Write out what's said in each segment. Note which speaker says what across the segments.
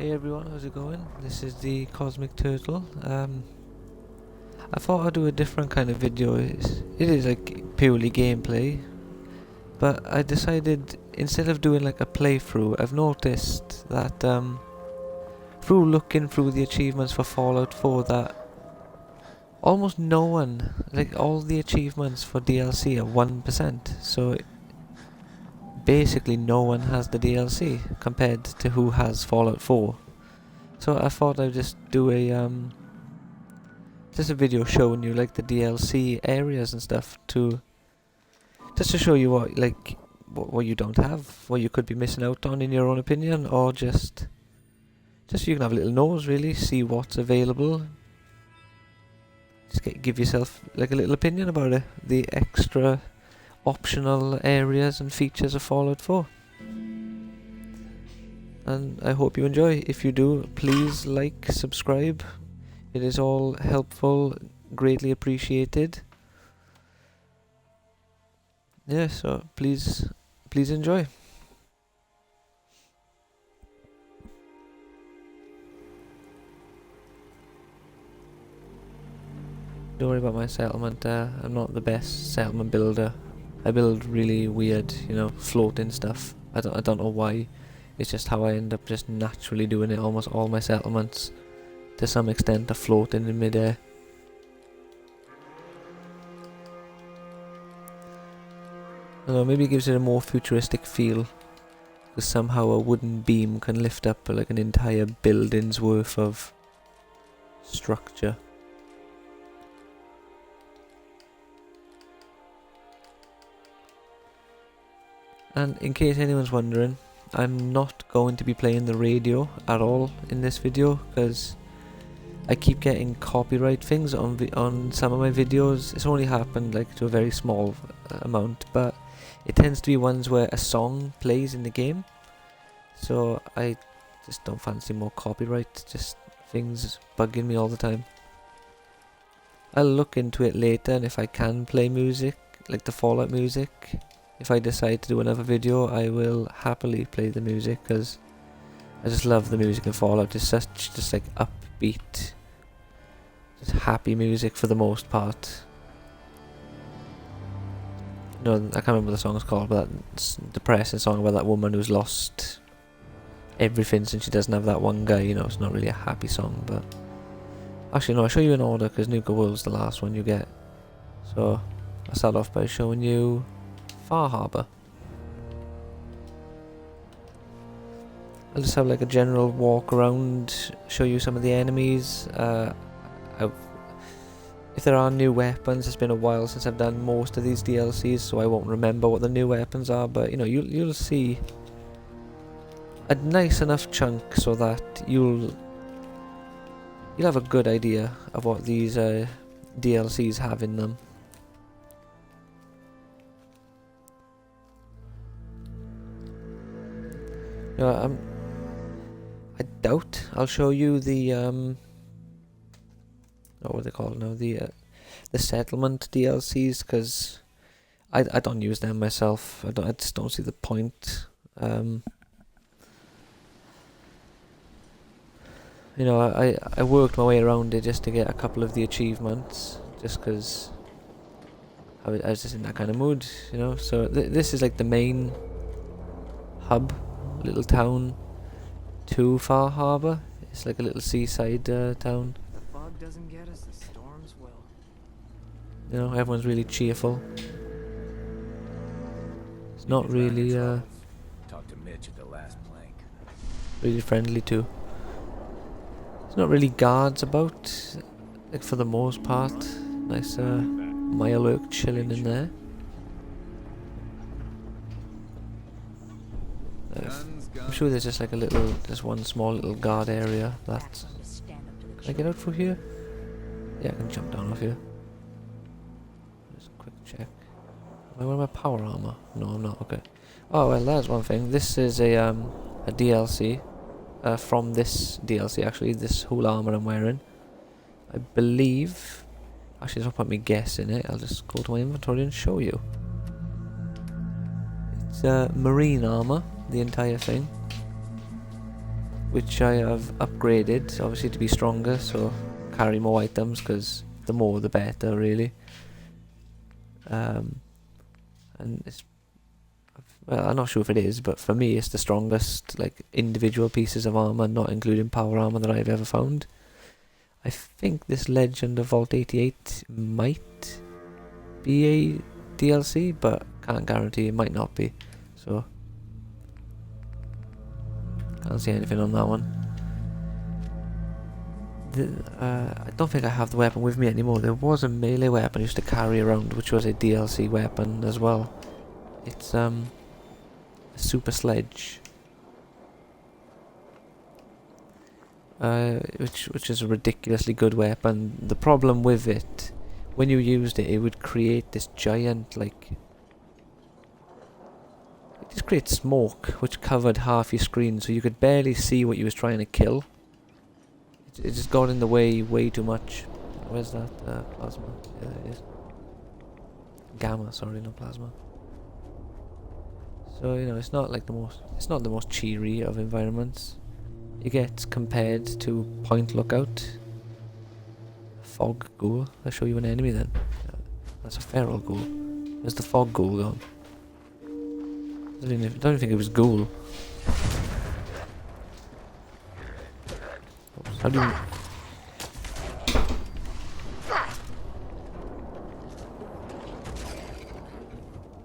Speaker 1: Hey everyone, how's it going? This is the Cosmic Turtle. I thought I'd do a different kind of video. It is like purely gameplay, but I decided instead of doing like a playthrough, I've noticed that through looking through the achievements for Fallout 4 that almost no one, like all the achievements for DLC are 1%, so basically no one has the DLC compared to who has Fallout 4. So I thought I'd just do a video showing you like the DLC areas and stuff just to show you what you don't have, what you could be missing out on in your own opinion, or just so you can have a little nose, really, see what's available. Just give yourself like a little opinion about it, the extra optional areas and features of Fallout 4. And I hope you enjoy. If you do, please like, subscribe. It is all helpful, greatly appreciated. Yeah, so please enjoy. Don't worry about my settlement. I'm not the best settlement builder. I build really weird, floating stuff. I don't know why. It's just how I end up just naturally doing it. Almost all my settlements, to some extent, are floating in midair. I don't know, maybe it gives it a more futuristic feel, because somehow a wooden beam can lift up like an entire building's worth of structure. And in case anyone's wondering, I'm not going to be playing the radio at all in this video, because I keep getting copyright things on some of my videos. It's only happened like to a very small amount, but it tends to be ones where a song plays in the game, so I just don't fancy more copyright, just things bugging me all the time. I'll look into it later, and if I can play music, like the Fallout music, if I decide to do another video, I will happily play the music, because I just love the music in Fallout. It's such just like upbeat, just happy music for the most part. No, I can't remember what the song's called, but that's depressing song about that woman who's lost everything since she doesn't have that one guy. It's not really a happy song, but actually no, I'll show you in order, because nuka-world's the last one you get. So I'll start off by showing you Far Harbor. I'll just have like a general walk around, show you some of the enemies. If there are new weapons, it's been a while since I've done most of these DLCs, so I won't remember what the new weapons are, but you'll see a nice enough chunk so that you'll have a good idea of what these DLCs have in them. I doubt I'll show you the what are they called now? The settlement DLCs, because I don't use them myself. I just don't see the point. I worked my way around it just to get a couple of the achievements, just because I was just in that kind of mood, So this is like the main hub, little town to Far Harbor. It's like a little seaside town.
Speaker 2: The fog doesn't get us, the storms will.
Speaker 1: Everyone's really cheerful. It's not really
Speaker 2: Talk to Mitch at the last plank.
Speaker 1: really friendly too. There's not really guards about, like, for the most part. Nice Mirelurk chilling in there. I'm sure there's just like just one small little guard area. Can I get out through here? Yeah, I can jump down off here. Just a quick check. Am I wearing my power armor? No, I'm not. Okay. Oh well, that's one thing. This is a DLC from this DLC actually. This whole armor I'm wearing, I believe. Actually, there's no point me guessing it. I'll just go to my inventory and show you. It's marine armor, the entire thing. which I have upgraded, obviously to be stronger, so carry more items, because the more the better, really. And it's, well, I'm not sure if it is, but for me it's the strongest, like, individual pieces of armor, not including power armor, that I've ever found. I think this Legend of Vault 88 might be a DLC, but can't guarantee, it might not be, so can't see anything on that one. I don't think I have the weapon with me anymore. There was a melee weapon I used to carry around, which was a DLC weapon as well. It's a super sledge, which is a ridiculously good weapon. The problem with it, when you used it, it would create this giant, like, it just creates smoke, which covered half your screen, so you could barely see what you was trying to kill. It just got in the way too much. Where's that plasma? Yeah, there it is. Gamma, sorry, not plasma. So, you know, it's not like it's not the most cheery of environments. You get compared to Point Lookout. Fog ghoul. I'll show you an enemy then. That's a feral ghoul. Where's the fog ghoul gone? I don't even think it was ghoul. Oops, how do you...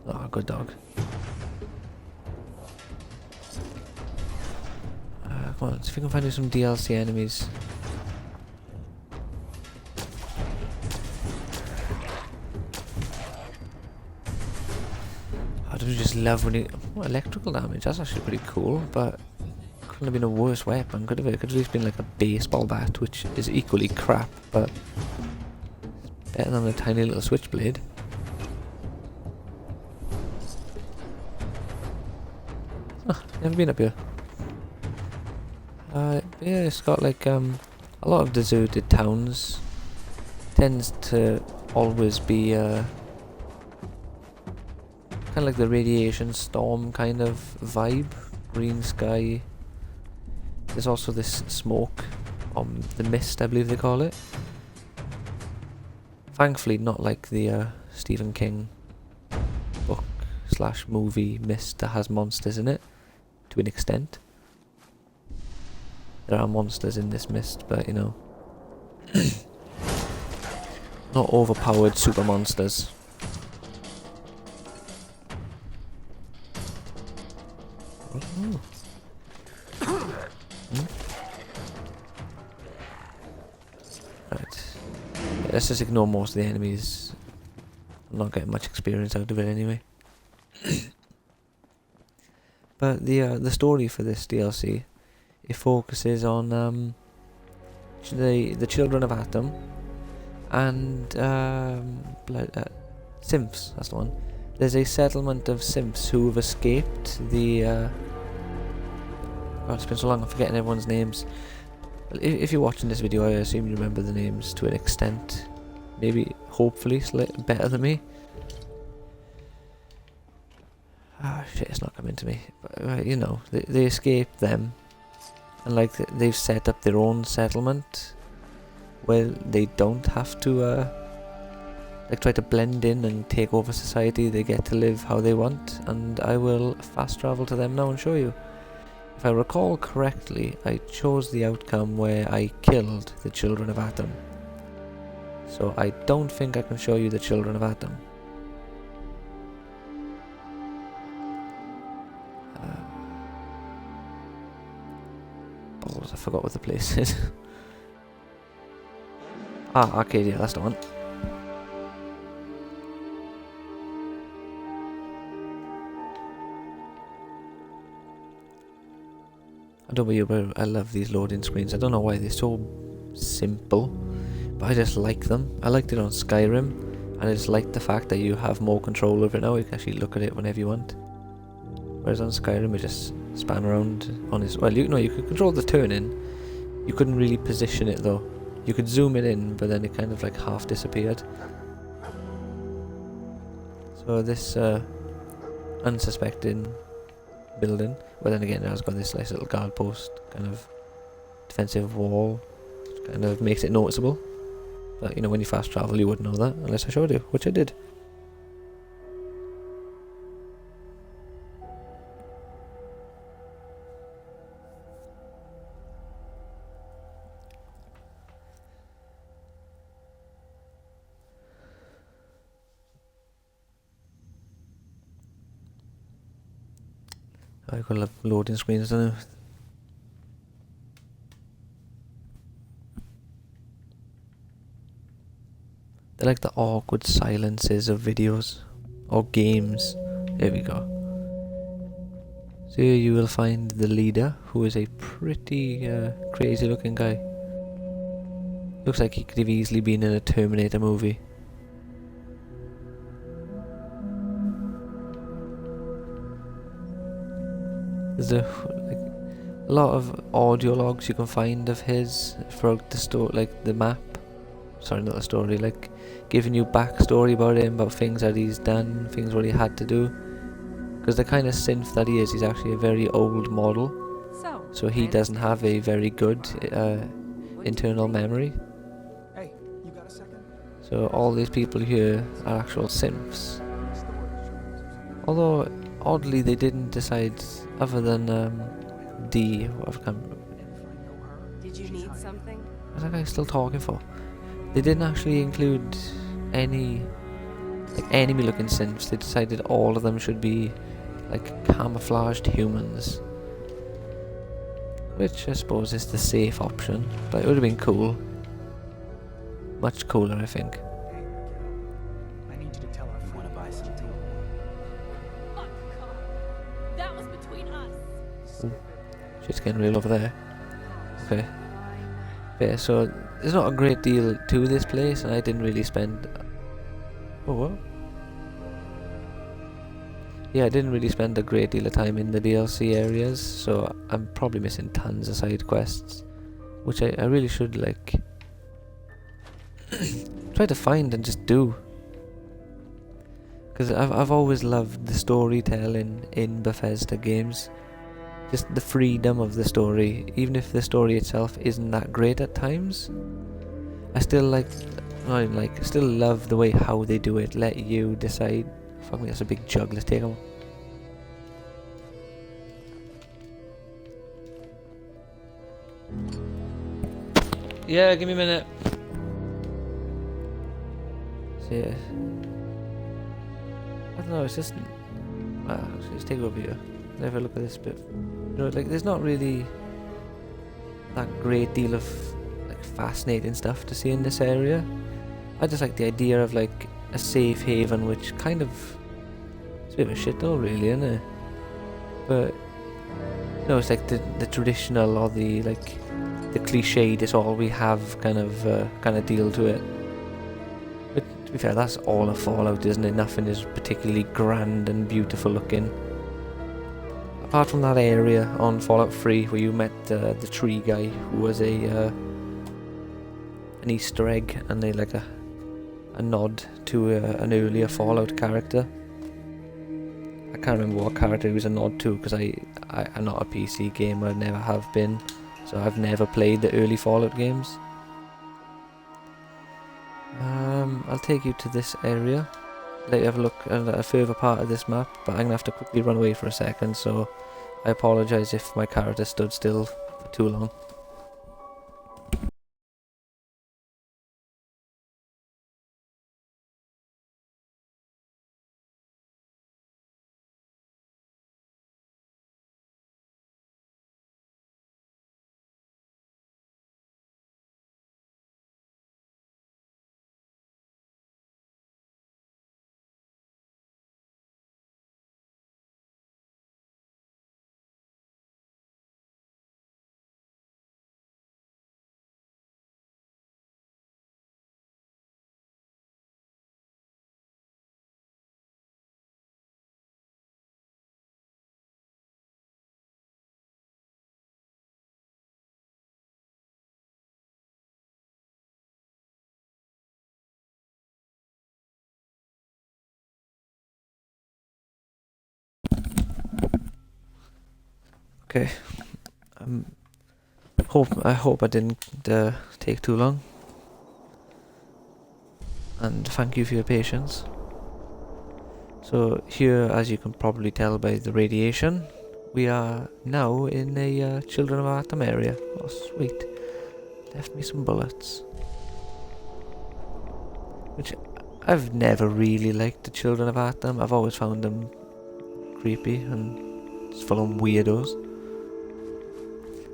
Speaker 1: Oh, good dog. Come on, see if we can find you some DLC enemies. I do just love when you... Oh, electrical damage, that's actually pretty cool, but couldn't have been a worse weapon, could have it? It could have at least been like a baseball bat, which is equally crap, but it's better than a tiny little switchblade. Oh, never been up here. Yeah, it's got like a lot of deserted towns. Tends to always be kind of like the radiation storm kind of vibe. Green sky. There's also this smoke, the mist, I believe they call it. Thankfully, not like the Stephen King book / movie Mist that has monsters in it, to an extent. There are monsters in this mist, but you know, not overpowered super monsters. Oh. Right. Yeah, let's just ignore most of the enemies. I'm not getting much experience out of it anyway. But the story for this DLC, it focuses on the children of Atom and Simps. That's the one. There's a settlement of Simps who have escaped the. God, it's been so long. I'm forgetting everyone's names. If you're watching this video, I assume you remember the names to an extent. Maybe, hopefully, slightly better than me. Ah, shit! It's not coming to me. But, you know, they escaped them. And like they've set up their own settlement where they don't have to like try to blend in and take over society. They get to live how they want, and I will fast travel to them now and show you. If I recall correctly, I chose the outcome where I killed the children of Atom. So I don't think I can show you the children of Atom. I forgot what the place is. Ah, Arcadia, that's the one. I don't know about you, but I love these loading screens. I don't know why they're so simple, but I just like them. I liked it on Skyrim, and I just like the fact that you have more control over it now. You can actually look at it whenever you want. Whereas on Skyrim, you just span around on his... Well, you could control the turning. You couldn't really position it though. You could zoom it in, but then it kind of like half disappeared. So this unsuspecting building, but then again it has got this nice little guard post kind of defensive wall. Kind of makes it noticeable. But you know, when you fast travel, you wouldn't know that unless I showed you, which I did. I've got a lot of loading screens now. They're like the awkward silences of videos or games. There we go. So here you will find the leader, who is a pretty crazy looking guy. Looks like he could have easily been in a Terminator movie. There's a lot of audio logs you can find of his throughout the story, like the map. Sorry, not the story, like giving you backstory about him, about things that he's done, things what he had to do. Because the kind of synth that he is, he's actually a very old model. So he doesn't have a very good internal memory.
Speaker 3: Hey, you got a second?
Speaker 1: So all these people here are actual synths. Although, oddly, they didn't decide, other than D, I can't remember.
Speaker 4: Did you need something?
Speaker 1: What's that guy still talking for? They didn't actually include any like enemy looking synths. They decided all of them should be like camouflaged humans, which I suppose is the safe option, but it would have been cool. Much cooler, I think.
Speaker 3: Hey, I need you to tell her if you want to buy something.
Speaker 4: Oh, God. That was between us.
Speaker 1: Shit's getting real over there. Okay. Yeah, so there's not a great deal to this place, and I didn't really spend... Oh, what? Yeah, I didn't really spend a great deal of time in the DLC areas, so I'm probably missing tons of side quests, which I really should, like, try to find and just do. Because I've always loved the storytelling in Bethesda games. Just the freedom of the story, even if the story itself isn't that great at times. I still still love the way how they do it. Let you decide. Fuck me, that's a big jug. Let's take them. Yeah, give me a minute. So yeah, I don't know. It's just let's take it over here. Have a look at this bit. You know, like there's not really that great deal of like fascinating stuff to see in this area. I just like the idea of like a safe haven, which kind of it's a bit of a shithole, really, isn't it? But you know, it's like the traditional or the like the cliched. It's all we have kind of deal to it. But to be fair, that's all of Fallout, isn't it? Nothing is particularly grand and beautiful looking. Apart from that area on Fallout 3 where you met the tree guy, who was an Easter egg and a nod to an earlier Fallout character. I can't remember what character he was a nod to because I'm not a PC gamer, never have been, so I've never played the early Fallout games. I'll take you to this area. Let you have a look at a further part of this map, but I'm going to have to quickly run away for a second, so I apologise if my character stood still for too long. Okay, I'm I hope I didn't take too long. And thank you for your patience. So here, as you can probably tell by the radiation, we are now in a Children of Atom area. Oh sweet. Left me some bullets. Which, I've never really liked the Children of Atom. I've always found them creepy and just full of weirdos.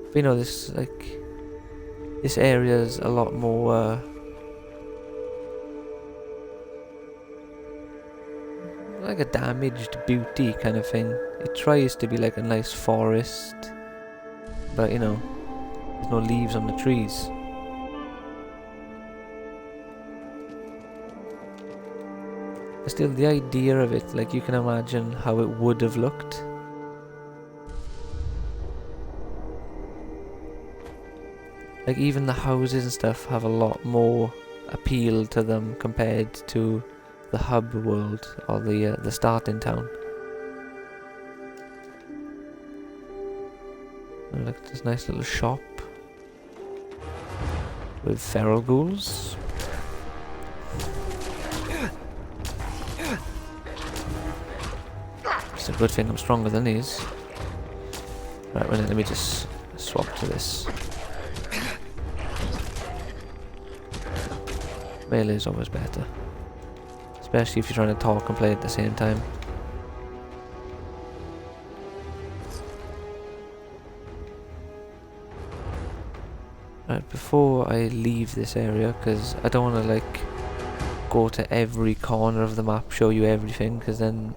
Speaker 1: But you know, this area is a lot more like a damaged beauty kind of thing. It tries to be like a nice forest, but you know, there's no leaves on the trees. But still, the idea of it, like, you can imagine how it would have looked. Like, even the houses and stuff have a lot more appeal to them compared to the hub world or the starting town. And look, this nice little shop with feral ghouls. It's a good thing I'm stronger than these. Right, well then let me just swap to this. Melee is always better. Especially if you're trying to talk and play at the same time. Right, before I leave this area, because I don't want to like go to every corner of the map, show you everything, because then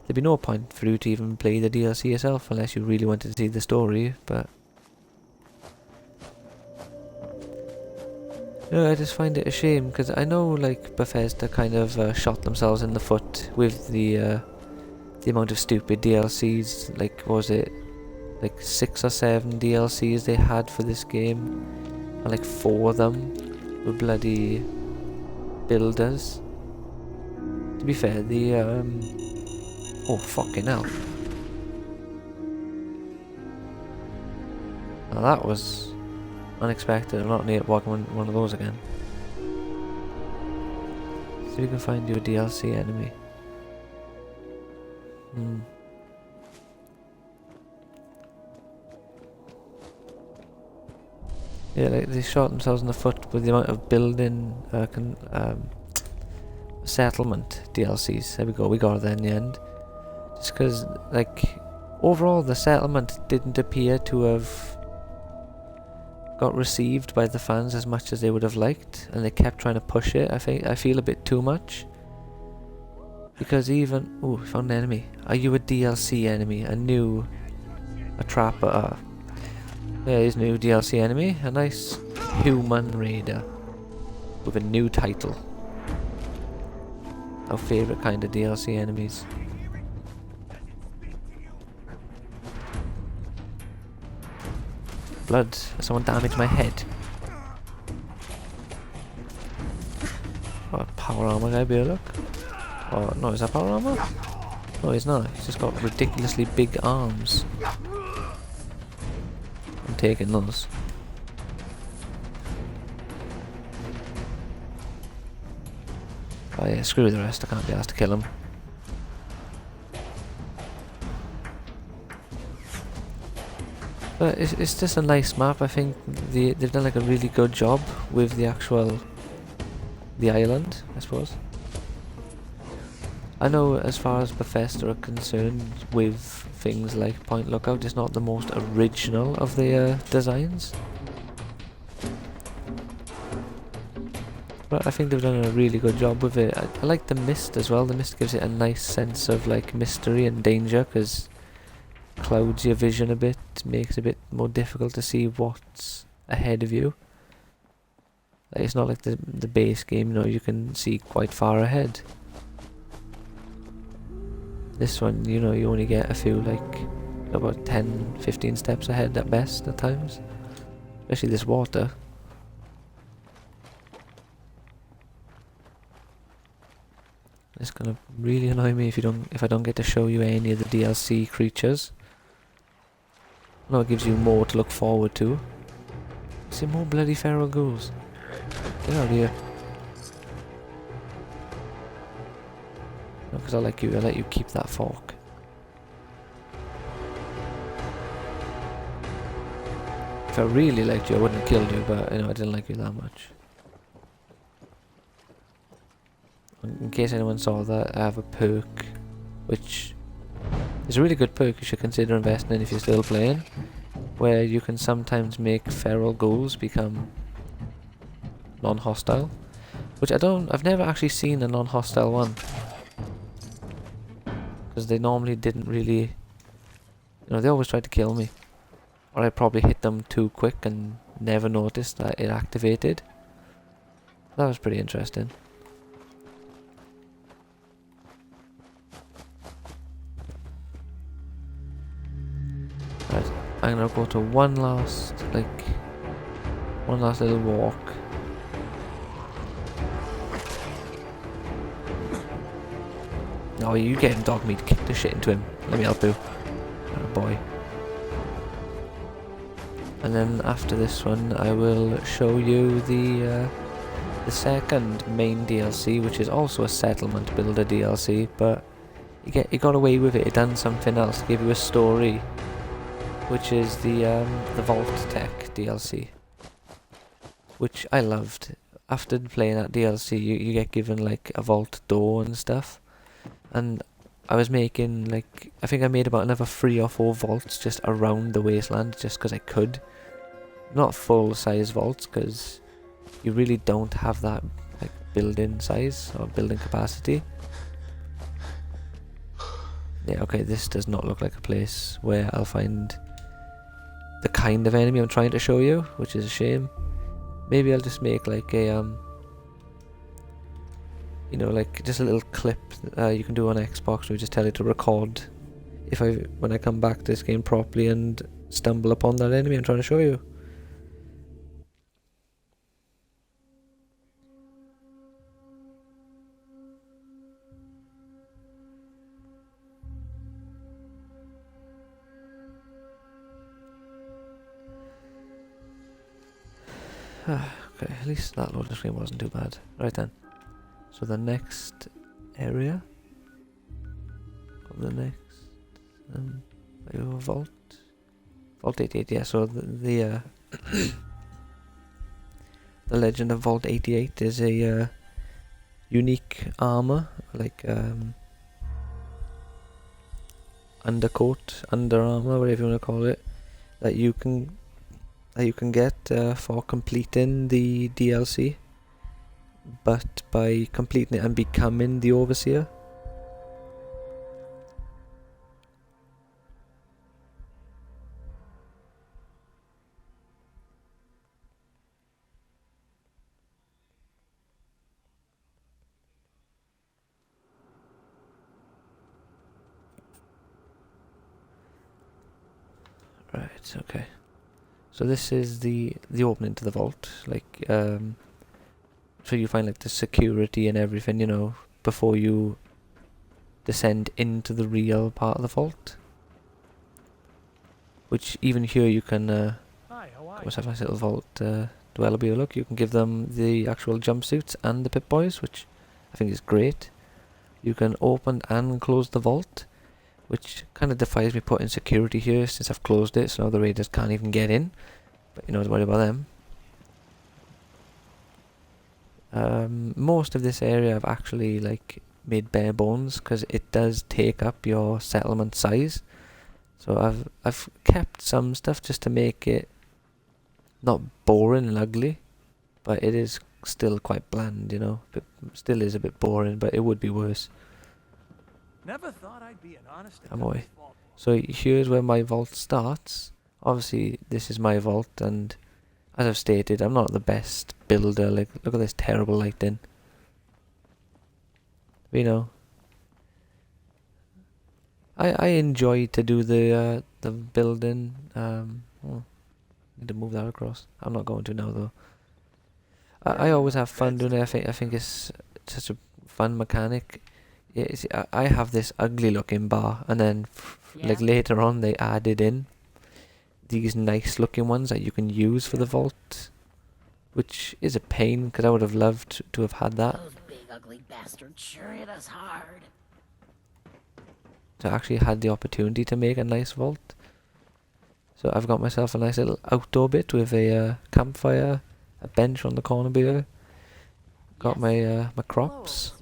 Speaker 1: there'd be no point for you to even play the DLC yourself unless you really wanted to see the story, but you know, I just find it a shame, because I know like Bethesda kind of shot themselves in the foot with the amount of stupid DLCs. Like, what was it, like 6 or 7 DLCs they had for this game, and like 4 of them were bloody builders. To be fair, the oh fucking hell. Now that was unexpected. I'm not near walking one of those again. See if we can find you a DLC enemy. Yeah, like they shot themselves in the foot with the amount of building settlement DLCs. There we go, we got it there in the end. Just because, like, overall the settlement didn't appear to have got received by the fans as much as they would have liked, and they kept trying to push it. I feel a bit too much. Because even... ooh, we found an enemy. Are you a DLC enemy? A trapper? There is a new DLC enemy. A nice human raider. With a new title. Our favourite kind of DLC enemies. Blood. Someone damaged my head. Oh, power armor guy, be a look. Oh, no, is that power armor? No, he's not. He's just got ridiculously big arms. I'm taking those. Oh yeah, screw the rest. I can't be asked to kill him. But it's just a nice map. I think they've done like a really good job with the island, I suppose. I know as far as Bethesda are concerned with things like Point Lookout, it's not the most original of their designs. But I think they've done a really good job with it. I like the mist as well. The mist gives it a nice sense of like mystery and danger, because clouds your vision a bit, makes it a bit more difficult to see what's ahead of you. Like, it's not like the base game, you know, you can see quite far ahead. This one, you know, you only get a few, like, about 10-15 steps ahead at best at times. Especially this water. It's gonna really annoy me if I don't get to show you any of the DLC creatures. No, it gives you more to look forward to. See more bloody feral ghouls. Get out of here. No, because I like you. I let you keep that fork. If I really liked you, I wouldn't have killed you, but you know, I didn't like you that much. In case anyone saw that, I have a perk, which is a really good perk you should consider investing in if you're still playing, where you can sometimes make feral ghouls become non-hostile, which I've never actually seen a non-hostile one, because they normally didn't really, you know, they always tried to kill me, or I probably hit them too quick and never noticed that it activated. That was pretty interesting. Right, I'm gonna go to one last little walk. Oh, you getting dog meat, kick the shit into him. Let me help you. Oh boy. And then after this one, I will show you the second main DLC, which is also a settlement builder DLC, but you got away with it. It done something else, gave you a story, which is the vault-tec DLC, which I loved. After playing that DLC, you get given like a vault door and stuff, and I was making like, I think I made about another 3 or 4 vaults just around the wasteland, just because I could. Not full size vaults, because you really don't have that like building size or building capacity. Yeah, okay, this does not look like a place where I'll find the kind of enemy I'm trying to show you, which is a shame. Maybe I'll just make like a you know, like just a little clip you can do on Xbox, where you just tell it to record when I come back to this game properly and stumble upon that enemy I'm trying to show you. Okay, at least that loading screen wasn't too bad. Right then. So the next area of the next vault 88, yeah. So the the legend of Vault 88 is a unique armor, like undercoat, under armor, whatever you want to call it, that you can get for completing the DLC, but by completing it and becoming the Overseer. Right, okay. So this is the opening to the vault, like so you find like the security and everything, you know, before you descend into the real part of the vault. Which even here you can
Speaker 3: Hi, how are
Speaker 1: have a nice little vault dweller be a look. You can give them the actual jumpsuits and the Pip-Boys, which I think is great. You can open and close the vault, which kind of defies me putting security here since I've closed it, so now the raiders can't even get in. But you know, don't worry about them. Most of this area I've actually like made bare bones, because it does take up your settlement size. So I've kept some stuff just to make it not boring and ugly, but it is still quite bland, you know. It still is a bit boring, but it would be worse.
Speaker 3: Never thought I'd be an honest.
Speaker 1: I'm away. So here's where my vault starts. Obviously this is my vault, and as I've stated, I'm not the best builder. Like, look at this terrible lighting. You know, I enjoy to do the building. Need to move that across. I'm not going to now though. I always have fun doing it. I think it's such a fun mechanic. Yeah, see, I have this ugly looking bar, and then like later on they added in these nice looking ones that you can use for the vault, which is a pain because I would have loved to have had that.
Speaker 5: Those big ugly bastards sure hit us hard.
Speaker 1: To actually had the opportunity to make a nice vault. So I've got myself a nice little outdoor bit with a campfire, a bench on the corner here. Got my my crops.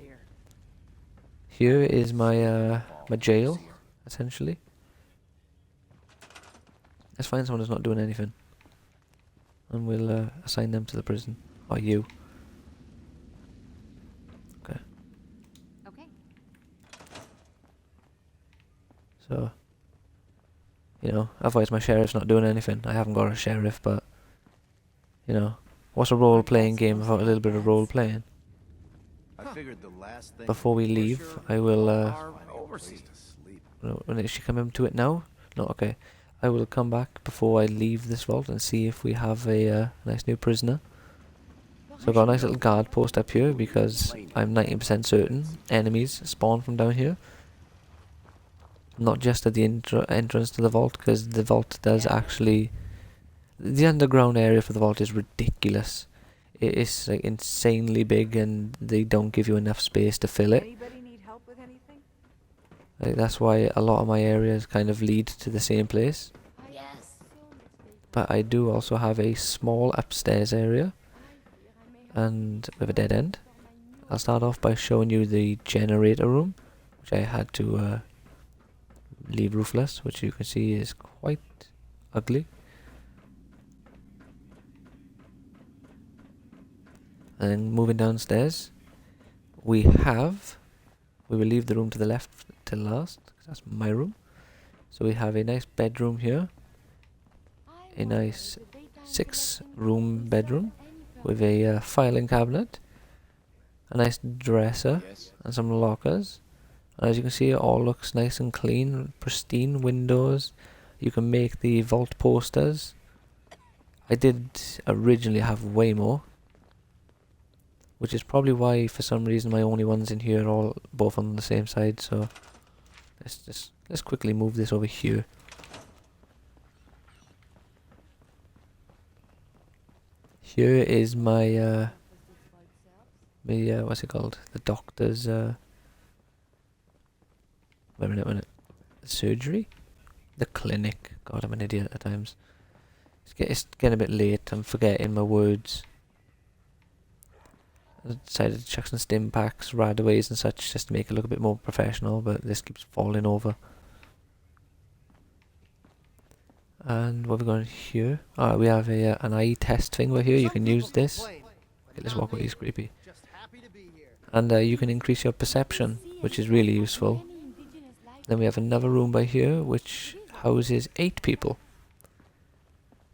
Speaker 1: Here is my my jail, essentially. Let's find someone who's not doing anything, and we'll assign them to the prison. Or you. Okay.
Speaker 4: Okay.
Speaker 1: So, you know, otherwise my sheriff's not doing anything. I haven't got a sheriff, but, you know, what's a role-playing game without a little bit of role-playing? Before we leave, I will, when is she coming to it now? No, okay. I will come back before I leave this vault and see if we have a nice new prisoner. So I've got a nice little guard post up here because I'm 90% certain enemies spawn from down here. Not just at the entrance to the vault, because the vault does actually... The underground area for the vault is ridiculous. It is like insanely big and they don't give you enough space to fill it.
Speaker 3: Anybody need help with anything?
Speaker 1: Like, that's why a lot of my areas kind of lead to the same place.
Speaker 5: Yes.
Speaker 1: But I do also have a small upstairs area and with a dead end. I'll start off by showing you the generator room, which I had to leave roofless, which you can see is quite ugly. And then moving downstairs, we will leave the room to the left till last, 'cause that's my room. So we have a nice bedroom here, a nice 6-room bedroom with a filing cabinet, a nice dresser, and some lockers. And as you can see, it all looks nice and clean, pristine windows. You can make the vault posters. I did originally have way more, which is probably why, for some reason, my only ones in here are all both on the same side. So let's quickly move this over here. Here is my what's it called? The doctor's wait a minute. Surgery? The clinic. God, I'm an idiot at times. It's getting a bit late. I'm forgetting my words. I decided to chuck some stim packs, radaways and such just to make it look a bit more professional, but this keeps falling over. And what have we got here? Ah, we have an eye test thing over here. You can use this. Okay, let's walk away, he's creepy. And you can increase your perception, which is really useful. Then we have another room by here, which houses 8 people.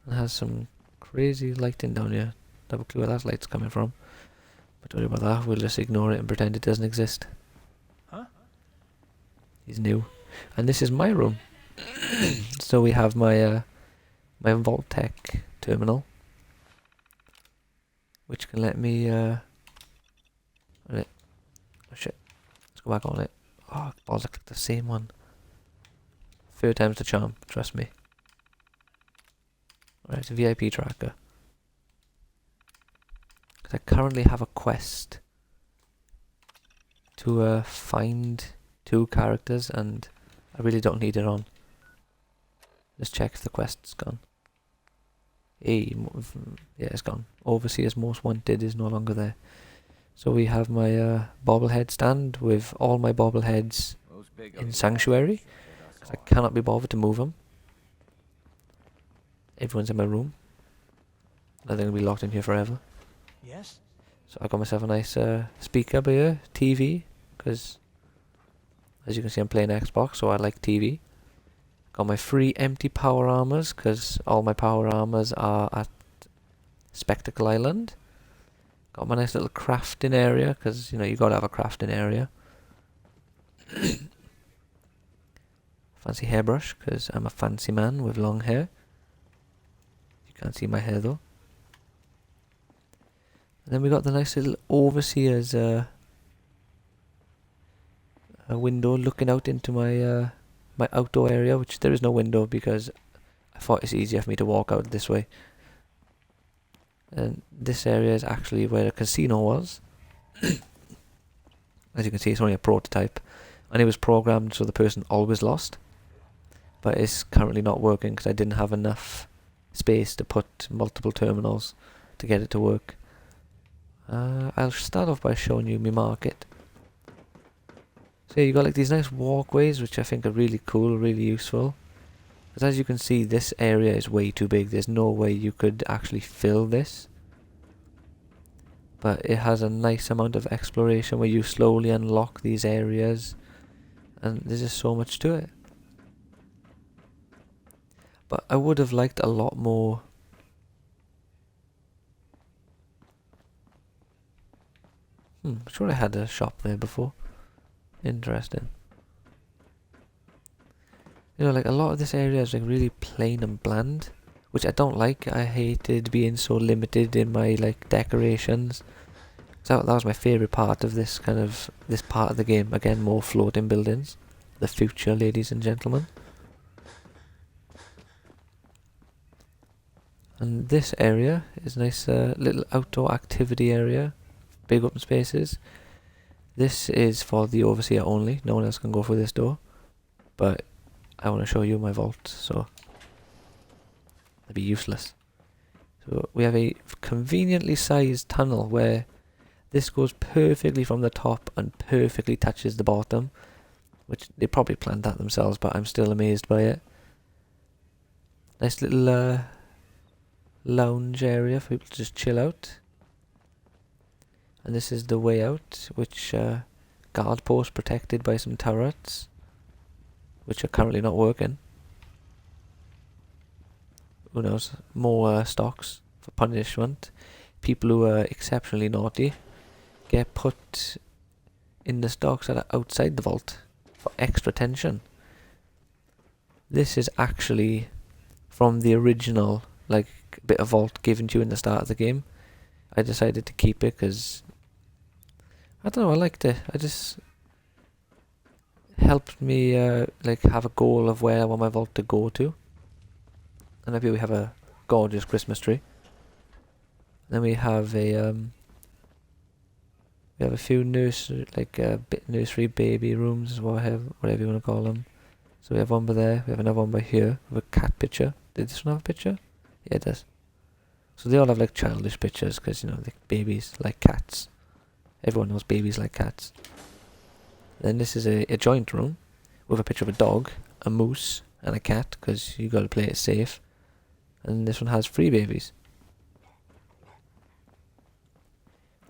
Speaker 1: It has some crazy lighting down here. Don't have a clue where that light's coming from. But don't worry about that, we'll just ignore it and pretend it doesn't exist.
Speaker 3: Huh?
Speaker 1: He's new. And this is my room. So we have my my vault-tec terminal, which can let me oh shit, let's go back on it. Oh balls, I clicked the same one. 3rd time's the charm, trust me. Alright, it's a VIP tracker. Because I currently have a quest to find 2 characters and I really don't need it on. Let's check if the quest's gone. Hey, yeah, it's gone. Overseer's Most Wanted is no longer there. So we have my bobblehead stand with all my bobbleheads in Sanctuary, because I cannot be bothered to move them. Everyone's in my room. I think I'll be locked in here forever.
Speaker 3: Yes?
Speaker 1: So I got myself a nice speaker up here, TV, because as you can see I'm playing Xbox, so I like TV. Got my 3 empty power armors, because all my power armors are at Spectacle Island. Got my nice little crafting area, because, you know, you gotta have a crafting area. Fancy hairbrush, because I'm a fancy man with long hair. You can't see my hair though. And then we got the nice little overseer's a window looking out into my my outdoor area, which there is no window because I thought it's easier for me to walk out this way. And this area is actually where a casino was. As you can see, it's only a prototype, and it was programmed so the person always lost. But it's currently not working because I didn't have enough space to put multiple terminals to get it to work. I'll start off by showing you my market. So you got like these nice walkways, which I think are really cool, really useful. Because as you can see, this area is way too big. There's no way you could actually fill this. But it has a nice amount of exploration where you slowly unlock these areas. And there's just so much to it. But I would have liked a lot more. I'm sure I had a shop there before. Interesting. You know, like a lot of this area is like really plain and bland, which I don't like. I hated being so limited in my like decorations. So that was my favourite part of this part of the game. Again, more floating buildings. The future, ladies and gentlemen. And this area is a nice little outdoor activity area. Big open spaces. This is for the overseer only. No one else can go through this door. But I want to show you my vault, so that'd be useless. So we have a conveniently sized tunnel where this goes perfectly from the top and perfectly touches the bottom, which they probably planned that themselves, but I'm still amazed by it. Nice little lounge area for people to just chill out. And this is the way out, which guard post protected by some turrets, which are currently not working. Who knows? More stocks for punishment. People who are exceptionally naughty get put in the stocks that are outside the vault for extra tension. This is actually from the original like bit of vault given to you in the start of the game. I decided to keep it because I don't know, I liked it. I just helped me like have a goal of where I want my vault to go to. And up here we have a gorgeous Christmas tree. Then we have a few nursery baby rooms, whatever you want to call them. So we have one by there. We have another one by here with a cat picture. Did this one have a picture? Yeah, it does. So they all have like childish pictures because you know the babies like cats. Everyone knows babies like cats. Then this is a joint room with a picture of a dog, a moose, and a cat because you got to play it safe. And this one has 3 babies.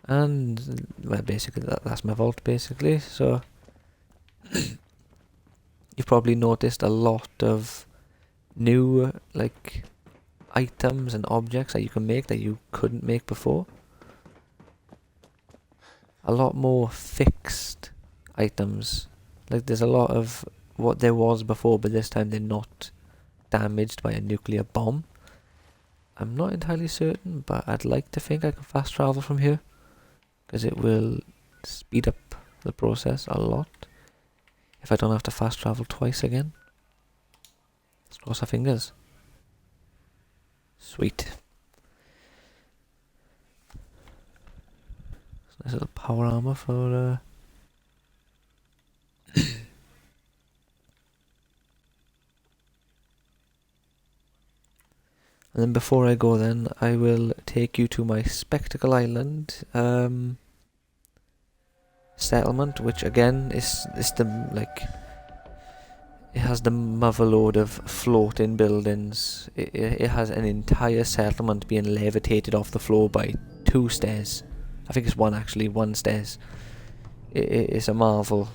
Speaker 1: And well, basically that's my vault basically. So you've probably noticed a lot of new like items and objects that you can make that you couldn't make before. A lot more fixed items. Like there's a lot of what there was before, but this time they're not damaged by a nuclear bomb. I'm not entirely certain, but I'd like to think I can fast travel from here, because it will speed up the process a lot if I don't have to fast travel twice again. Let's cross our fingers. Sweet. Nice little power armor for and then before I go then, I will take you to my Spectacle Island settlement, which again is the like it has the motherload of floating buildings. It has an entire settlement being levitated off the floor by 2 stairs. I think it's 1 actually, 1 stairs. It's a marvel.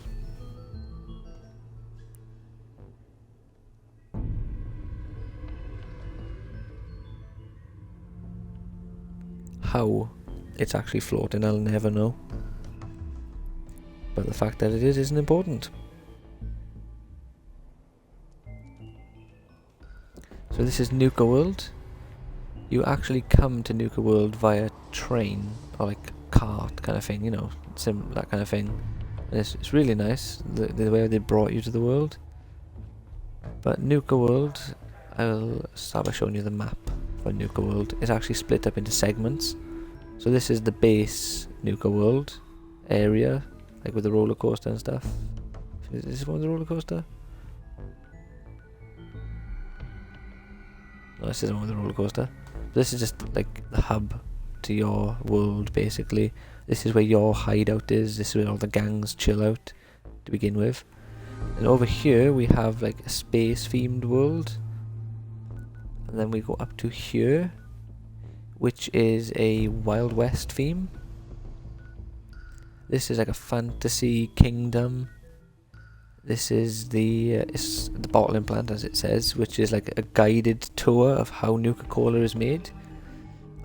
Speaker 1: How it's actually floating, I'll never know. But the fact that it is isn't important. So this is nuka-world. You actually come to nuka-world via train or like cart kind of thing, you know, that kind of thing. And it's really nice the way they brought you to the world. But nuka-world I'll start by showing you the map for nuka-world. It's actually split up into segments. So this is the base nuka-world area, like with the roller coaster and stuff. Is this one with the roller coaster? No, this isn't one with the roller coaster. This is just like the hub to your world, basically. This is where your hideout is. This is where all the gangs chill out to begin with. And over here we have like a space-themed world. And then we go up to here, which is a Wild West theme. This is like a fantasy kingdom. This is the bottling plant, as it says, which is like a guided tour of how Nuka-Cola is made.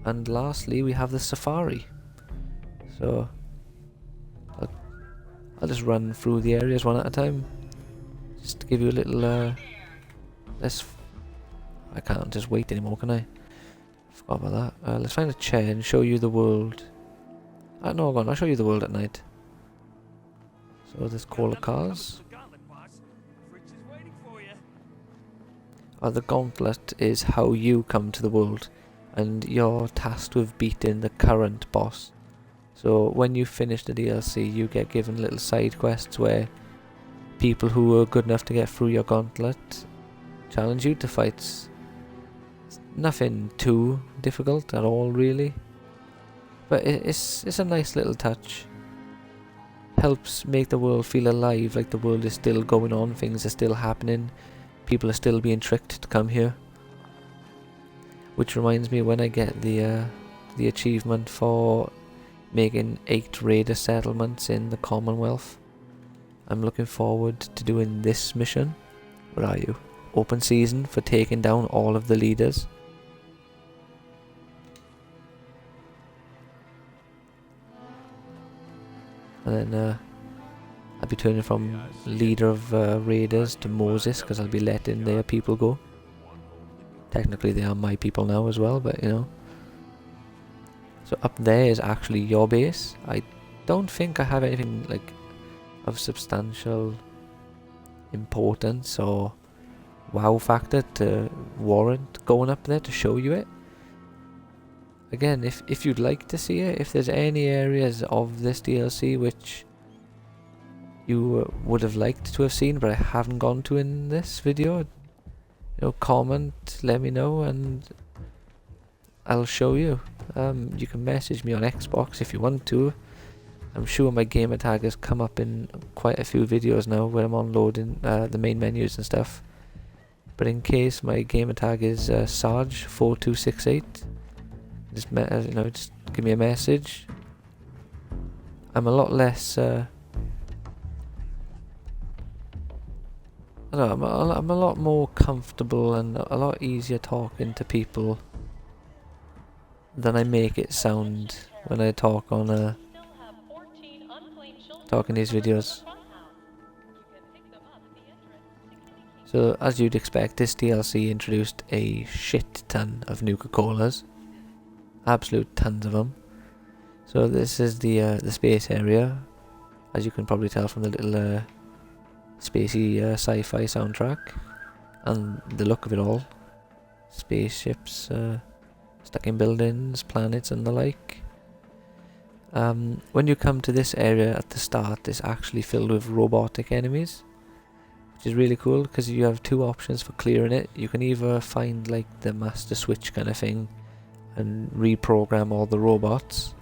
Speaker 1: And lastly, we have the safari. So I'll just run through the areas one at a time, just to give you a little. I can't just wait anymore, can I? Forgot about that. Let's find a chair and show you the world. No, go on, I'll show you the world at night. So there's cola cars. The gauntlet is how you come to the world, and you're tasked with beating the current boss. So when you finish the DLC, you get given little side quests where people who are good enough to get through your gauntlet challenge you to fights. Nothing too difficult at all, really, but it's a nice little touch. Helps make the world feel alive, like the world is still going on, things are still happening, people are still being tricked to come here. Which reminds me, when I get the achievement for making 8 raider settlements in the Commonwealth, I'm looking forward to doing this mission. Where are you? Open season for taking down all of the leaders. And then I'll be turning from leader of raiders to Moses, because I'll be letting their people go. Technically they are my people now as well, but you know. So up there is actually your base. I don't think I have anything like of substantial importance or wow factor to warrant going up there to show you it. Again, if you'd like to see it, if there's any areas of this DLC which you would have liked to have seen but I haven't gone to in this video, you know, comment, let me know, and I'll show you. You can message me on Xbox if you want to. I'm sure my gamer tag has come up in quite a few videos now where I'm unloading the main menus and stuff. But in case, my gamer tag is Sarge4268. Just just give me a message. I'm a lot less. I don't know, I'm a lot more comfortable and a lot easier talking to people than I make it sound when I talk on talk in these videos. So as you'd expect, this DLC introduced a shit ton of Nuka-Colas. Absolute tons of them. So this is the space area, as you can probably tell from the little spacey sci-fi soundtrack and the look of it all. Spaceships stuck in buildings, planets and the like. When you come to this area at the start, it's actually filled with robotic enemies, which is really cool because you have 2 options for clearing it. You can either find like the master switch kind of thing and reprogram all the robots,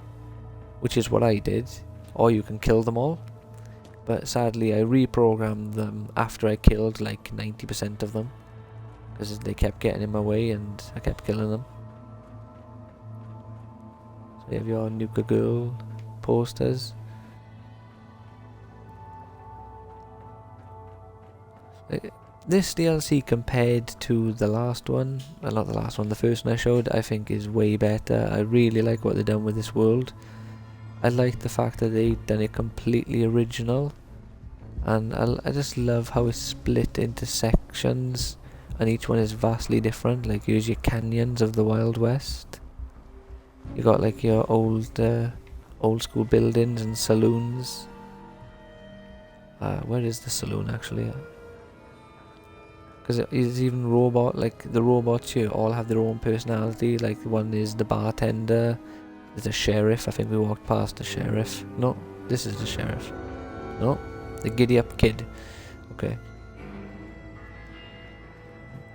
Speaker 1: which is what I did, or you can kill them all. But sadly I reprogrammed them after I killed like 90% of them, because they kept getting in my way and I kept killing them. So you have your Nuka Girl posters. This DLC compared to the last one, well, not the last one, the first one I showed, I think is way better. I really like what they've done with this world. I like the fact that they've done it completely original, and I just love how it's split into sections and each one is vastly different. Like here's your canyons of the Wild West. You got like your old school buildings and saloons. Where is the saloon actually? Because there's even robot, like the robots here all have their own personality. Like one is the bartender, there's a sheriff. I think we walked past the sheriff. No, this is the sheriff. No, the giddy up kid. Okay.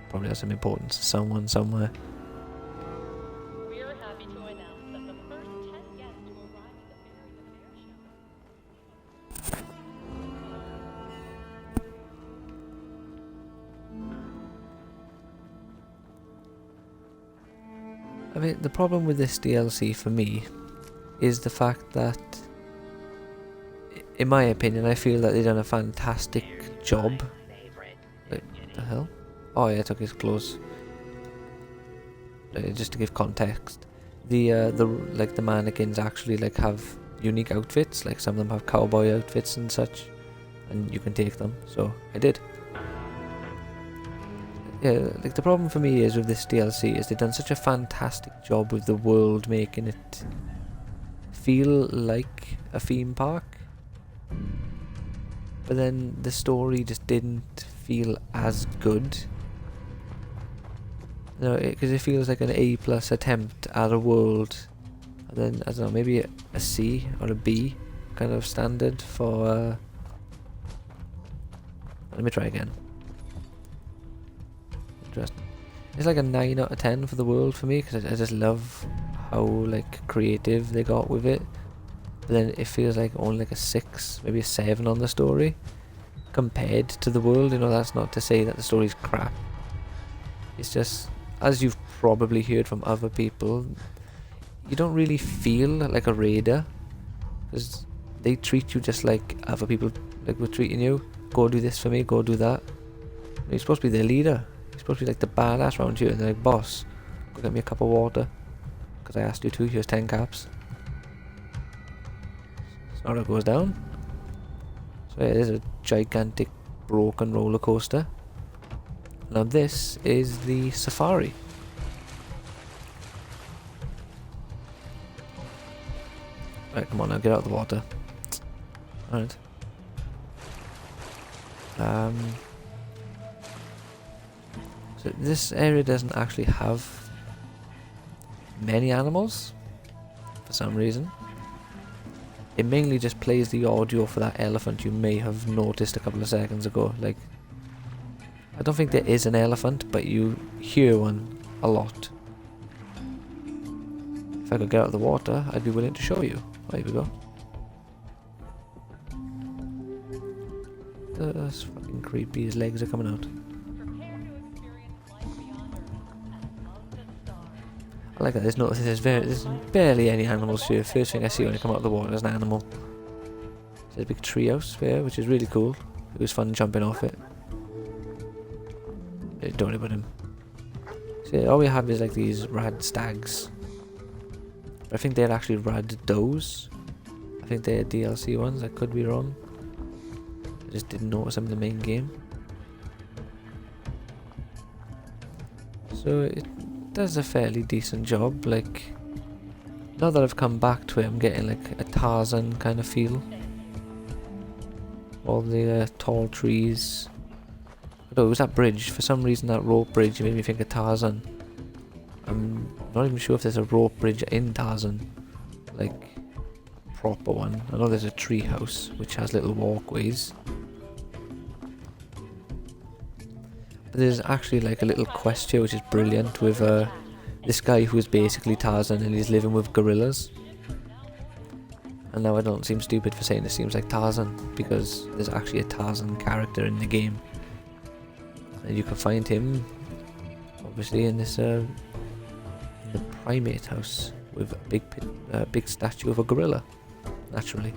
Speaker 1: Probably has some importance to someone somewhere.
Speaker 4: We're happy to announce that the first 10 guests to arrive at the fair show.
Speaker 1: I mean, the problem with this DLC for me is the fact that, in my opinion, I feel that they've done a fantastic job. What the hell? Oh yeah, I took his clothes. Just to give context, the mannequins actually like have unique outfits. Like some of them have cowboy outfits and such, and you can take them. So I did. Yeah, like the problem for me is with this DLC is they've done such a fantastic job with the world, making it feel like a theme park, but then the story just didn't feel as good. No, because it feels like an A+ attempt at a world, and then I don't know, maybe a C or a B kind of standard for. Let me try again. Interesting. It's like a 9 out of 10 for the world for me, because I just love how like creative they got with it. But then it feels like only like a 6, maybe a 7 on the story compared to the world. You know, that's not to say that the story's crap. It's just, as you've probably heard from other people, you don't really feel like a raider, because they treat you just like other people like were treating you. Go do this for me, go do that. You're supposed to be their leader. You're supposed to be like the badass around here, and they're like, boss, go get me a cup of water, because I asked you to, here's 10 caps. That's not how it goes down. So yeah, there's a gigantic broken roller coaster. Now this is the safari. Right, come on now, get out of the water. Alright. So this area doesn't actually have many animals for some reason. It mainly just plays the audio for that elephant you may have noticed a couple of seconds ago. Like, I don't think there is an elephant, but you hear one a lot. If I could get out of the water, I'd be willing to show you. There we go. That's fucking creepy, his legs are coming out.
Speaker 4: Prepare to experience life beyond Earth and among the stars.
Speaker 1: I like that, there's barely any animals here. First thing I see when I come out of the water is an animal. There's a big treehouse there, which is really cool. It was fun jumping off it. Don't worry about him. So all we have is like these rad stags. I think they're actually rad does. I think they're DLC ones, I could be wrong. I just didn't notice them in the main game. So it does a fairly decent job. Like, now that I've come back to it, I'm getting like a Tarzan kind of feel. All the tall trees. Oh, it was that bridge. For some reason that rope bridge made me think of Tarzan. I'm not even sure if there's a rope bridge in Tarzan. Like, proper one. I know there's a tree house which has little walkways. But there's actually like a little quest here which is brilliant with this guy who is basically Tarzan and he's living with gorillas. And now I don't seem stupid for saying this seems like Tarzan, because there's actually a Tarzan character in the game. And you can find him obviously in this the primate house with a big statue of a gorilla, naturally.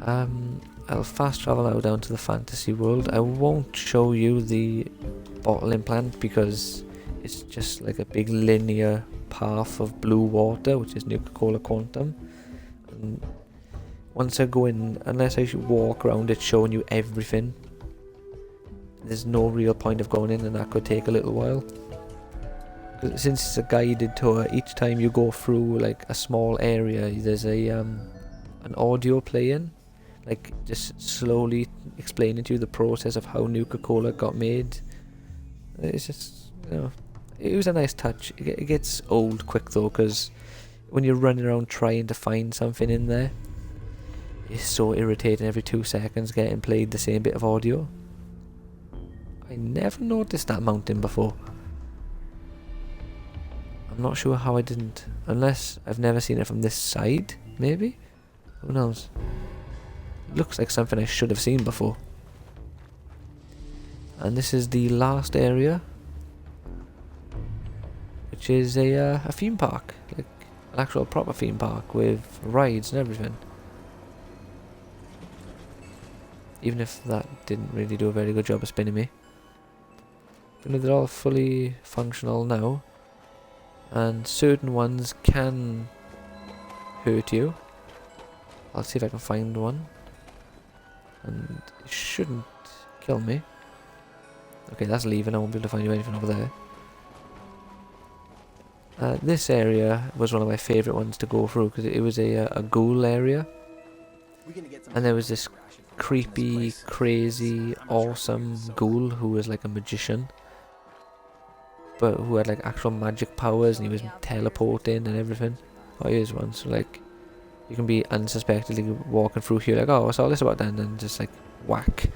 Speaker 1: I'll fast travel now down to the fantasy world. I won't show you the bottling plant because it's just like a big linear path of blue water, which is Nuka-Cola Quantum. And once I go in, unless I should walk around it showing you everything, there's no real point of going in, and that could take a little while. Since it's a guided tour, each time you go through like a small area, there's a an audio playing, like just slowly explaining to you the process of how Nuka-Cola got made. It's just, you know, it was a nice touch. It gets old quick though, because when you're running around trying to find something in there, it's so irritating every 2 seconds getting played the same bit of audio. I never noticed that mountain before. I'm not sure how I didn't, unless I've never seen it from this side, maybe? Who knows? It looks like something I should have seen before. And this is the last area, which is a theme park, like an actual proper theme park with rides and everything. Even if that didn't really do a very good job of spinning me. But they're all fully functional now, and certain ones can hurt you. I'll see if I can find one, and it shouldn't kill me. Okay, that's leaving. I won't be able to find you anything over there. This area was one of my favourite ones to go through because it was a ghoul area, and there was this creepy, crazy, awesome ghoul who was like a magician, but who had like actual magic powers, and he was teleporting and everything. Oh, here's one. So like, you can be unsuspectedly walking through here, like, oh, what's all this about then? And just like whack.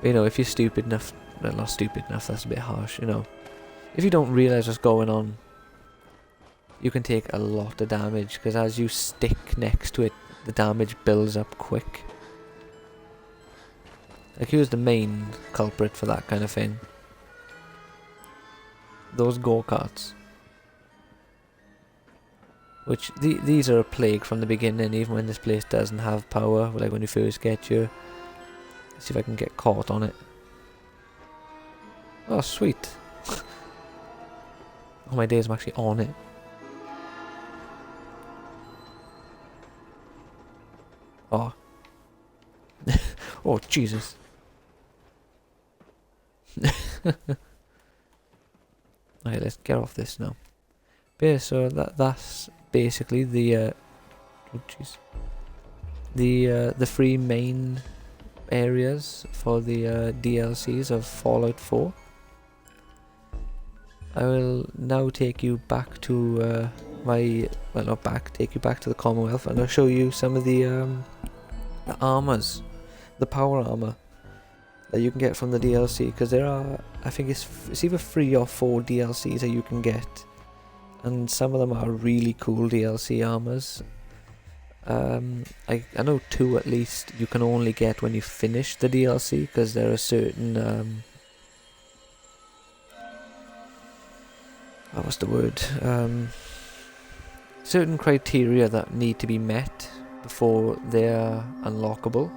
Speaker 1: But, you know, if you're stupid enough, well, not stupid enough, that's a bit harsh, you know. If you don't realise what's going on, you can take a lot of damage, because as you stick next to it, the damage builds up quick. Like, here's the main culprit for that kind of thing. Those go-karts. Which, these are a plague from the beginning, even when this place doesn't have power, like when you first get here. Let's see if I can get caught on it. Oh, sweet. Oh my days, I'm actually on it. Oh. Oh, Jesus. Alright, let's get off this now. But yeah, so that's basically the oh jeez. The three main areas for the DLCs of Fallout 4. I will now take you back to take you back to the Commonwealth, and I'll show you some of the armors, the power armor that you can get from the DLC, because there are, I think it's either 3 or 4 DLCs that you can get, and some of them are really cool DLC armors. I know 2 at least you can only get when you finish the DLC, because there are certain what's the word? Certain criteria that need to be met before they're unlockable.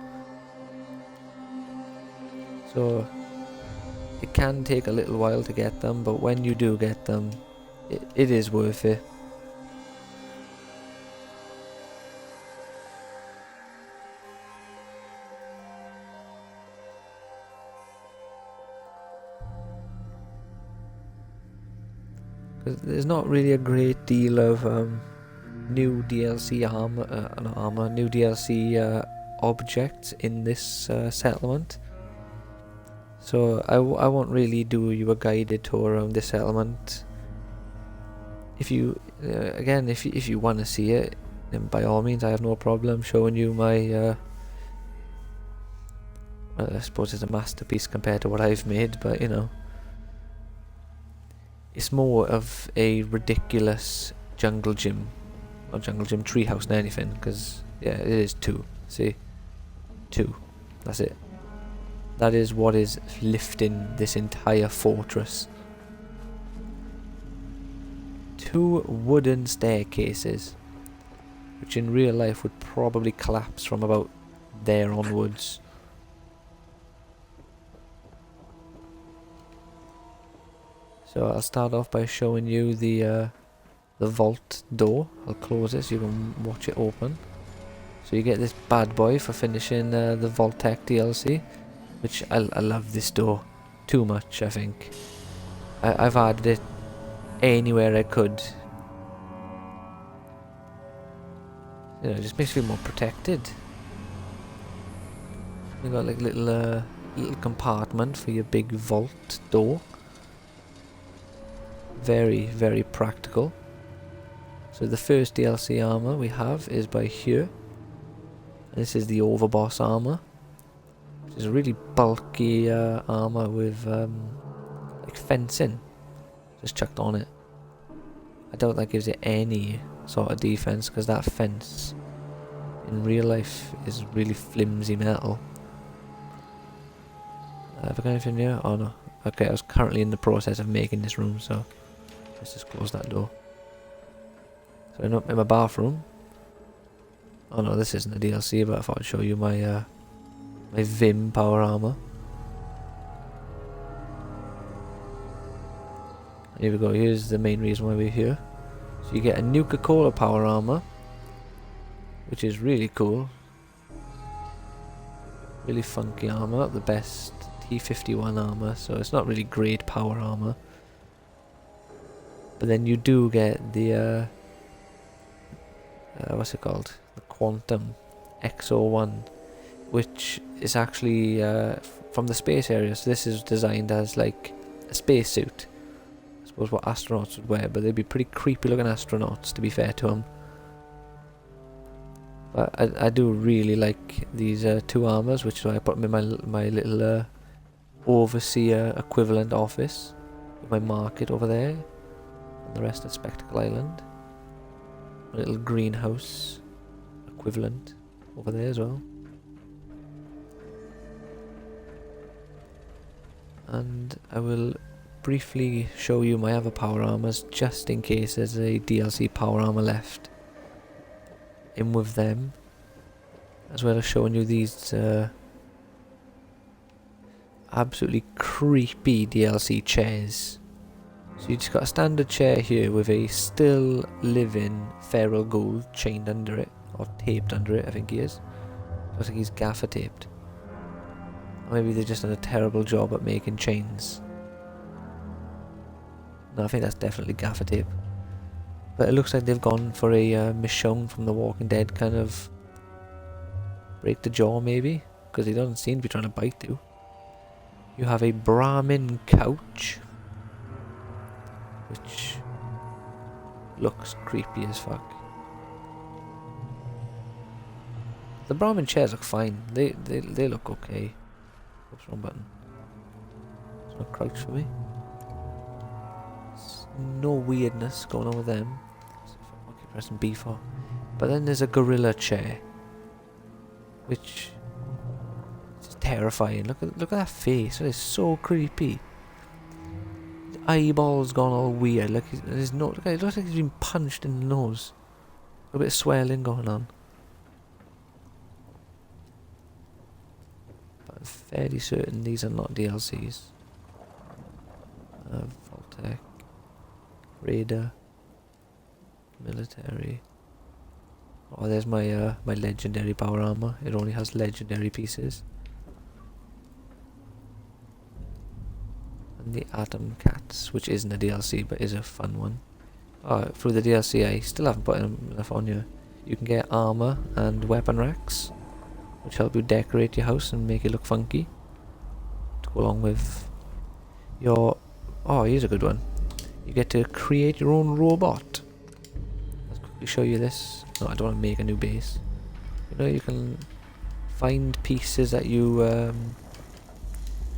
Speaker 1: So it can take a little while to get them, but when you do get them, it is worth it. Because there's not really a great deal of new DLC new DLC objects in this settlement. So I won't really do you a guided tour around this settlement. If you again, if you want to see it, then by all means, I have no problem showing you my. Well, I suppose it's a masterpiece compared to what I've made, but you know, it's more of a ridiculous jungle gym, or jungle gym treehouse than anything. Because yeah, it is 2. See, 2. That's it. That is what is lifting this entire fortress. 2 wooden staircases, which in real life would probably collapse from about there onwards. So I'll start off by showing you the vault door. I'll close it so you can watch it open. So you get this bad boy for finishing the vault-tec DLC, which I love this door too much. I think I've added it anywhere I could. You know, it just makes you feel more protected. You got like little compartment for your big vault door. Very, very practical. So the first DLC armor we have is by here. And this is the Overboss armor, which is a really bulky armor with like fencing just chucked on it. I doubt that gives it any sort of defense, because that fence in real life is really flimsy metal. Have I got anything here? Oh no. Okay, I was currently in the process of making this room, so let's just close that door. So in my bathroom. Oh no, this isn't a DLC, but I thought I'd show you my my Vim power armor. Here we go, here's the main reason why we're here. So you get a nuka-cola power armor, which is really cool. Really funky armor, the best T51 armor, so it's not really great power armor. But then you do get the what's it called? The Quantum XO1, which is actually from the space area. So this is designed as like a spacesuit. I suppose what astronauts would wear, but they'd be pretty creepy looking astronauts, to be fair to them. But I do really like these two armors, which is why I put them in my little overseer equivalent office with my market over there, and the rest at Spectacle Island. A little greenhouse equivalent over there as well. And I will briefly show you my other power armors, just in case there's a DLC power armor left in with them, as well as showing you these absolutely creepy DLC chairs. So you just got a standard chair here with a still living feral ghoul chained under it, or taped under it, I think he is. Looks like he's gaffer taped. Or maybe they just done a terrible job at making chains. No, I think that's definitely gaffer tape. But it looks like they've gone for a Michonne from The Walking Dead kind of break the jaw maybe, because he doesn't seem to be trying to bite you. You have a Brahmin couch, which looks creepy as fuck. The Brahmin chairs look fine. They look okay. Oops, wrong button. It's not crouch for me. No weirdness going on with them. I'll keep pressing B for. But then there's a gorilla chair, which is terrifying. Look at that face. It is so creepy. His eyeballs gone all weird. Like his nose. Look, it looks like he's been punched in the nose. A bit of swelling going on. But I'm fairly certain these are not DLCs. Vault-tec. Raider, military. Oh, there's my my legendary power armor. It only has legendary pieces. And the Atom Cats, which isn't a DLC but is a fun one. Oh, through the DLC I still haven't put enough on you. You can get armor and weapon racks, which help you decorate your house and make it look funky. To go along with your... Oh, here's a good one. You get to create your own robot. Let's quickly show you this. No, I don't want to make a new base. You know, you can find pieces that you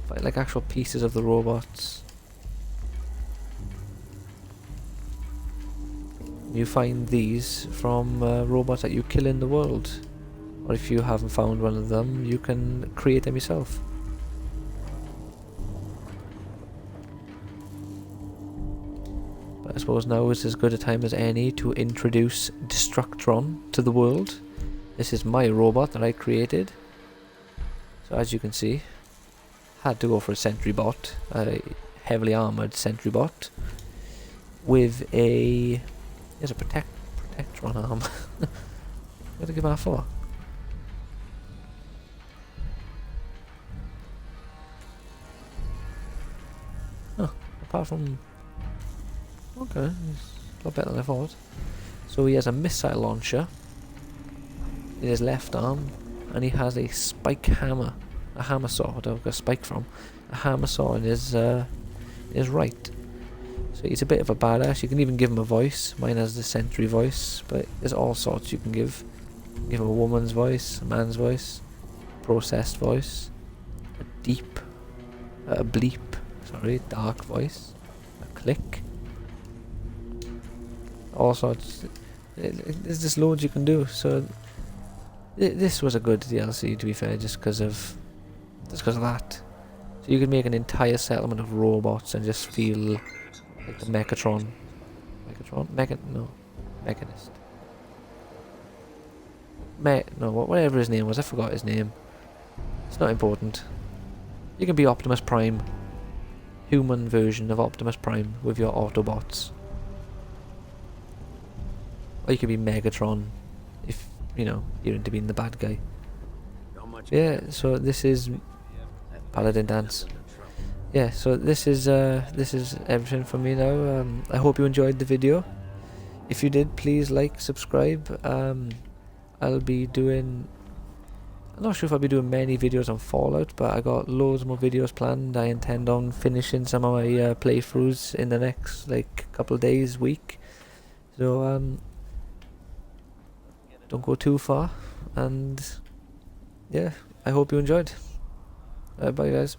Speaker 1: find like actual pieces of the robots. You find these from robots that you kill in the world, or if you haven't found one of them, you can create them yourself. I suppose now is as good a time as any to introduce Destructron to the world. This is my robot that I created. So as you can see, had to go for a sentry bot, a heavily armoured sentry bot with a... There's a Protectron arm. What did I give that for? Huh, apart from... Okay, it's a lot better than I thought. So he has a missile launcher, in his left arm, and he has a spike hammer, a hammer saw. Where I got a spike from? A hammer saw in his right. So he's a bit of a badass. You can even give him a voice. Mine has the sentry voice, but there's all sorts you can give. Give him a woman's voice, a man's voice, processed voice, a bleep, sorry, dark voice, a click, all sorts. There's just loads you can do. So this was a good DLC, to be fair, just because of that. So you can make an entire settlement of robots and just feel like the Mechanist. Whatever his name was, I forgot his name. It's not important. You can be Optimus Prime. Human version of Optimus Prime with your Autobots. Or you could be Megatron if, you know, you're into being the bad guy. Yeah, so this is Paladin Dance. Yeah, so this is everything from me now. I hope you enjoyed the video. If you did, please like, subscribe. I'll be doing... I'm not sure if I'll be doing many videos on Fallout, but I got loads more videos planned. I intend on finishing some of my playthroughs in the next couple of days, week. So don't go too far, and yeah, I hope you enjoyed. Bye guys.